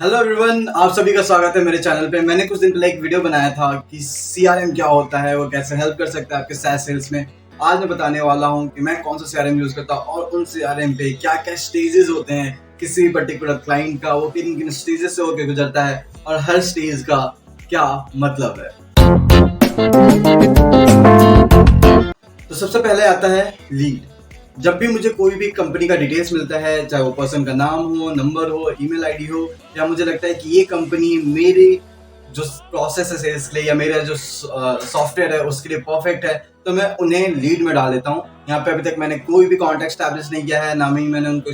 Hello everyone, आप सभी का स्वागत है मेरे चैनल पे। मैंने कुछ दिन पहले एक वीडियो बनाया था कि सीआरएम क्या होता है, वो कैसे हेल्प कर सकता है आपके SaaS सेल्स में। आज मैं बताने वाला हूँ कि मैं कौन सा सीआरएम यूज करता हूँ और उन सीआरएम पे क्या क्या स्टेजेस होते हैं। किसी भी पर्टिकुलर क्लाइंट का वो किन किन स्टेजेस से होकर गुजरता है और हर स्टेज का क्या मतलब है। तो सबसे पहले आता है लीड। जब भी मुझे कोई भी कंपनी का डिटेल्स मिलता है, चाहे वो पर्सन का नाम हो, नंबर हो, ईमेल आईडी हो, या मुझे लगता है कि ये कंपनी मेरे जो प्रोसेस है इसके लिए या मेरा जो सॉफ्टवेयर है उसके लिए परफेक्ट है, तो मैं उन्हें लीड में डाल देता हूँ। यहाँ पे अभी तक मैंने कोई भी कॉन्टैक्ट एस्टैब्लिश नहीं किया है, ना ही मैंने उनको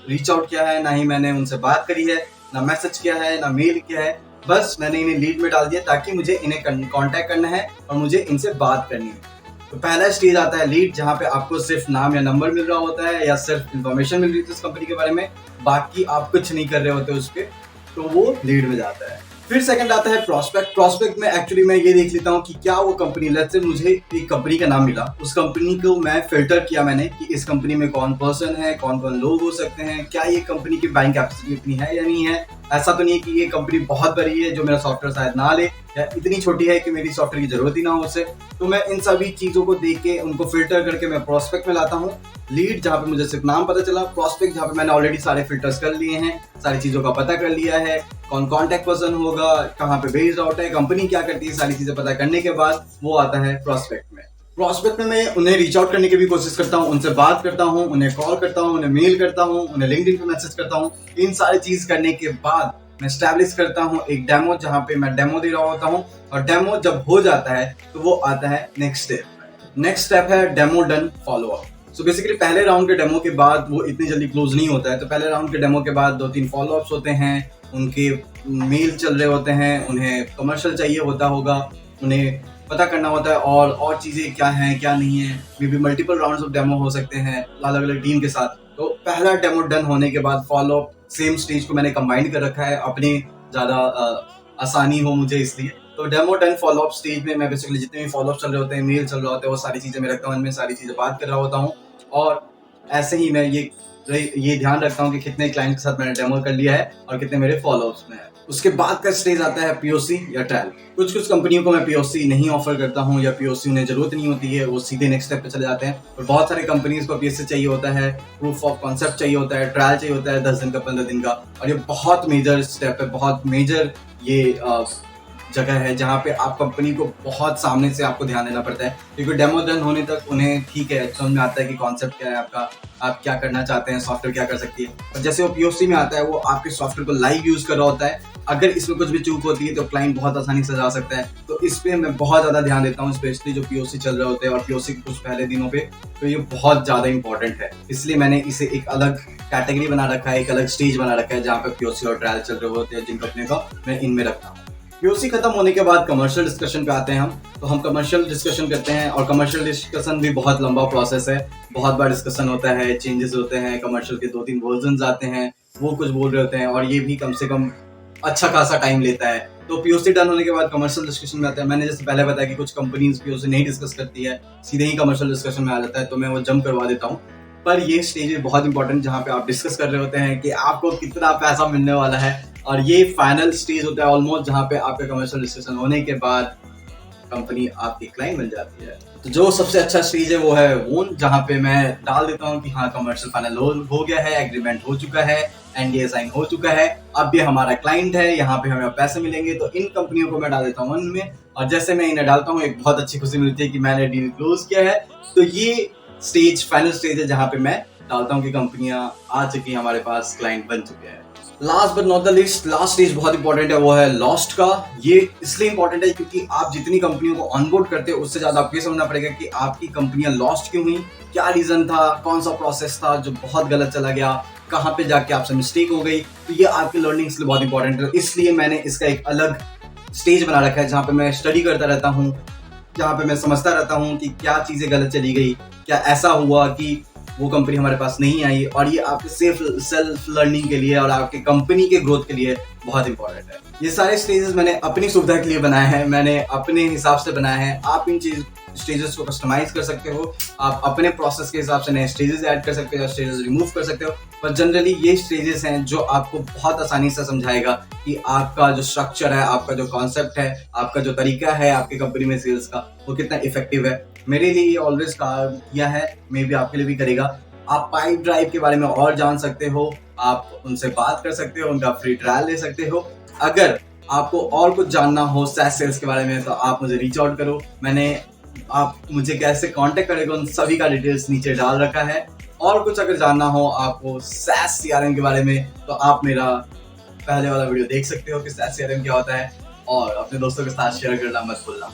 रीच आउट किया है, ना ही मैंने उनसे बात करी है, ना मैसेज किया है, ना मेल किया है। बस मैंने इन्हें लीड में डाल दिया ताकि मुझे इन्हें कॉन्टैक्ट करना है और मुझे इनसे बात करनी है। तो पहला स्टेज आता है लीड, जहाँ पे आपको सिर्फ नाम या नंबर मिल रहा होता है या सिर्फ इंफॉर्मेशन मिल रही है उस कंपनी के बारे में, बाकी आप कुछ नहीं कर रहे होते उस पर, तो वो लीड में जाता है। फिर सेकंड आता है प्रोस्पेक्ट। प्रोस्पेक्ट में एक्चुअली मैं ये देख लेता हूँ कि क्या वो कंपनी, लेट्स से मुझे एक कंपनी का नाम मिला, उस कंपनी को मैं फिल्टर किया मैंने कि इस कंपनी में कौन पर्सन है, कौन कौन लोग हो सकते हैं, क्या ये कंपनी की बाइंग कैपेसिटी इतनी है या नहीं है। ऐसा तो नहीं है कि ये कंपनी बहुत बड़ी है जो मेरा सॉफ्टवेयर शायद ना ले, या इतनी छोटी है कि मेरी सॉफ्टवेयर की जरूरत ही ना हो उसे। तो मैं इन सभी चीजों को देख के उनको फिल्टर करके मैं प्रोस्पेक्ट में लाता हूँ। लीड जहाँ पे मुझे सिर्फ नाम पता चला, प्रोस्पेक्ट जहाँ पे मैंने ऑलरेडी सारे फिल्टर्स कर लिए हैं, सारी चीजों का पता कर लिया है, कौन कॉन्टैक्ट पर्सन होगा, कहाँ पे बेस्ड आउट है, कंपनी क्या करती है, सारी चीजें पता करने के बाद वो आता है प्रोस्पेक्ट में। प्रोस्पेक्ट में मैं उन्हें रीच आउट करने की भी कोशिश करता हूँ, उनसे बात करता हूँ, उन्हें कॉल करता हूँ, उन्हें मेल करता हूँ, उन्हें लिंक्डइन पे मैसेज करता हूँ। इन सारी चीज करने के बाद मैं स्टैब्लिश करता हूँ एक डेमो, जहाँ पे मैं डेमो दे रहा होता हूँ। और डेमो जब हो जाता है तो वो आता है नेक्स्ट स्टेप। नेक्स्ट स्टेप है demo done follow up. So basically पहले राउंड के डेमो के बाद वो इतनी जल्दी क्लोज नहीं होता है, तो पहले राउंड के डेमो के बाद 2-3 फॉलो अप्स होते हैं, उनके मेल चल रहे होते हैं, उन्हें कमर्शियल चाहिए होता होगा, उन्हें पता करना होता है और चीजें क्या हैं क्या नहीं है। May be multiple rounds of demo हो सकते हैं अलग अलग टीम के साथ। तो पहला डेमो डन होने के बाद फॉलो अप सेम स्टेज को मैंने कंबाइन कर रखा है अपनी ज्यादा आसानी हो मुझे, इसलिए। तो demo done follow up stage में मैं बेसिकली जितने भी फॉलो अप चल रहे होते हैं, मेल चल रहा होता है, वो सारी चीजें मैं रखता हूँ, इनमें सारी चीजें बात कर रहा होता हूँ। और ऐसे ही मैं ये ध्यान रखता हूँ कि कितने क्लाइंट के साथ मैंने डेमो कर लिया है और कितने मेरे फॉलो अप्स में है। उसके बाद का स्टेज आता है पीओसी या ट्रायल। कुछ कंपनियों को मैं पीओसी नहीं ऑफर करता हूँ या पीओसी उन्हें जरूरत नहीं होती है, वो सीधे नेक्स्ट स्टेप पे चले जाते हैं। और बहुत सारे कंपनीज को पीओसी चाहिए होता है, प्रूफ ऑफ कॉन्सेप्ट चाहिए होता है, ट्रायल चाहिए होता है 10 दिन का, 15 दिन का। और ये बहुत मेजर स्टेप है, बहुत मेजर ये जगह है जहाँ पे आप कंपनी को बहुत सामने से आपको ध्यान देना पड़ता है, क्योंकि डेमो डन होने तक उन्हें ठीक है समझ में आता है कि कॉन्सेप्ट क्या है आपका, आप क्या करना चाहते हैं, सॉफ्टवेयर क्या कर सकती है। और जैसे वो पीओसी में आता है, वो आपके सॉफ्टवेयर को लाइव यूज कर रहा होता है। अगर इसमें कुछ भी चूक होती है तो क्लाइंट बहुत आसानी से जा सकता है। तो इस पे मैं बहुत ज्यादा ध्यान देता हूँ, स्पेशली जो पीओसी चल रहे होते हैं और पीओसी के कुछ पहले दिनों पे, तो ये बहुत ज्यादा इंपॉर्टेंट है। इसलिए मैंने इसे एक अलग कैटेगरी बना रखा है, एक अलग स्टेज बना रखा है, जहाँ पे पीओसी और ट्रायल चल रहे होते हैं जिन कंपनी का मैं इनमें रखता हूँ। पीओसी खत्म होने के बाद कमर्शियल डिस्कशन पे आते हैं हम। तो हम कमर्शियल डिस्कशन करते हैं, और कमर्शियल डिस्कशन भी बहुत लंबा प्रोसेस है, बहुत बार डिस्कशन होता है, चेंजेस होते हैं, कमर्शियल के 2-3 वर्जन आते हैं, वो कुछ बोल रहे होते हैं, और ये भी कम से कम अच्छा खासा टाइम लेता है। तो पीओसी डन होने के बाद कमर्शियल डिस्कशन में आता है। मैंने जैसे पहले बताया कि कुछ कंपनीज पीओसी नहीं डिस्कस करती है, सीधे ही कमर्शियल डिस्कशन में आ जाता है, तो मैं वो जंप करवा देता हूँ। पर ये स्टेज भी बहुत इंपॉर्टेंट, जहाँ पे आप डिस्कस कर रहे होते हैं कि आपको कितना पैसा मिलने वाला है, और ये फाइनल स्टेज होता है ऑलमोस्ट, जहाँ पे आपके कमर्शियल डिस्कशन होने के बाद कंपनी आपकी क्लाइंट बन जाती है। तो जो सबसे अच्छा स्टेज है वो है वोन, जहाँ पे मैं डाल देता हूँ कि हाँ कमर्शियल फाइनल हो गया है, एग्रीमेंट हो चुका है, एनडीए साइन हो चुका है, अब ये हमारा क्लाइंट है, यहाँ पे हमें पैसे मिलेंगे। तो इन कंपनियों को मैं डाल देता हूँ वन में, और जैसे मैं इन्हें डालता हूँ एक बहुत अच्छी खुशी मिलती है कि मैंने डील क्लोज किया है। तो ये स्टेज फाइनल स्टेज है, जहाँ पे मैं डालता हूँ कि कंपनियां आ चुकी हैं, हमारे पास क्लाइंट बन चुके हैं। Last but not the list, last stage बहुत इंपॉर्टेंट है, वो है लॉस्ट का। ये इसलिए इंपॉर्टेंट है क्योंकि आप जितनी कंपनियों को ऑनबोर्ड करते हो, उससे ज्यादा आपको ये समझना पड़ेगा कि आपकी कंपनियां लॉस्ट क्यों हुई, क्या रीजन था, कौन सा प्रोसेस था जो बहुत गलत चला गया, कहाँ पे जाके आपसे मिस्टेक हो गई। तो ये आपकी लर्निंग के लिए बहुत इंपॉर्टेंट है। इसलिए मैंने इसका एक अलग स्टेज बना रखा है, जहाँ पे मैं स्टडी करता रहता हूँ, जहाँ पे मैं समझता रहता हूँ कि क्या चीजें गलत चली गई, क्या ऐसा हुआ कि वो कंपनी हमारे पास नहीं आई, और ये आपके सेल्फ लर्निंग के लिए और आपके कंपनी के ग्रोथ के लिए बहुत इंपॉर्टेंट है। ये सारे स्टेजेस मैंने अपनी सुविधा के लिए बनाए हैं, मैंने अपने हिसाब से बनाए हैं। आप इन स्टेजेस को कस्टमाइज कर सकते हो, आप अपने प्रोसेस के हिसाब से नए स्टेजेस ऐड कर सकते हो, स्टेजेस रिमूव कर सकते हो, पर जनरली ये स्टेजेस हैं जो आपको बहुत आसानी से समझाएगा कि आपका जो स्ट्रक्चर है, आपका जो कॉन्सेप्ट है, आपका जो तरीका है आपकी कंपनी में सेल्स का, वो कितना इफेक्टिव है। मेरे लिए ये ऑलवेज काम किया है, मे भी आपके लिए भी करेगा। आप पाइप ड्राइव के बारे में और जान सकते हो, आप उनसे बात कर सकते हो, उनका फ्री ट्रायल ले सकते हो। अगर आपको और कुछ जानना हो SaaS सेल्स के बारे में तो आप मुझे रीच आउट करो। आप मुझे कैसे कांटेक्ट करेंगे उन सभी का डिटेल्स नीचे डाल रखा है। और कुछ अगर जानना हो आपको SaaS CRM के बारे में तो आप मेरा पहले वाला वीडियो देख सकते हो कि SaaS CRM क्या होता है, और अपने दोस्तों के साथ शेयर करना मत भूलना।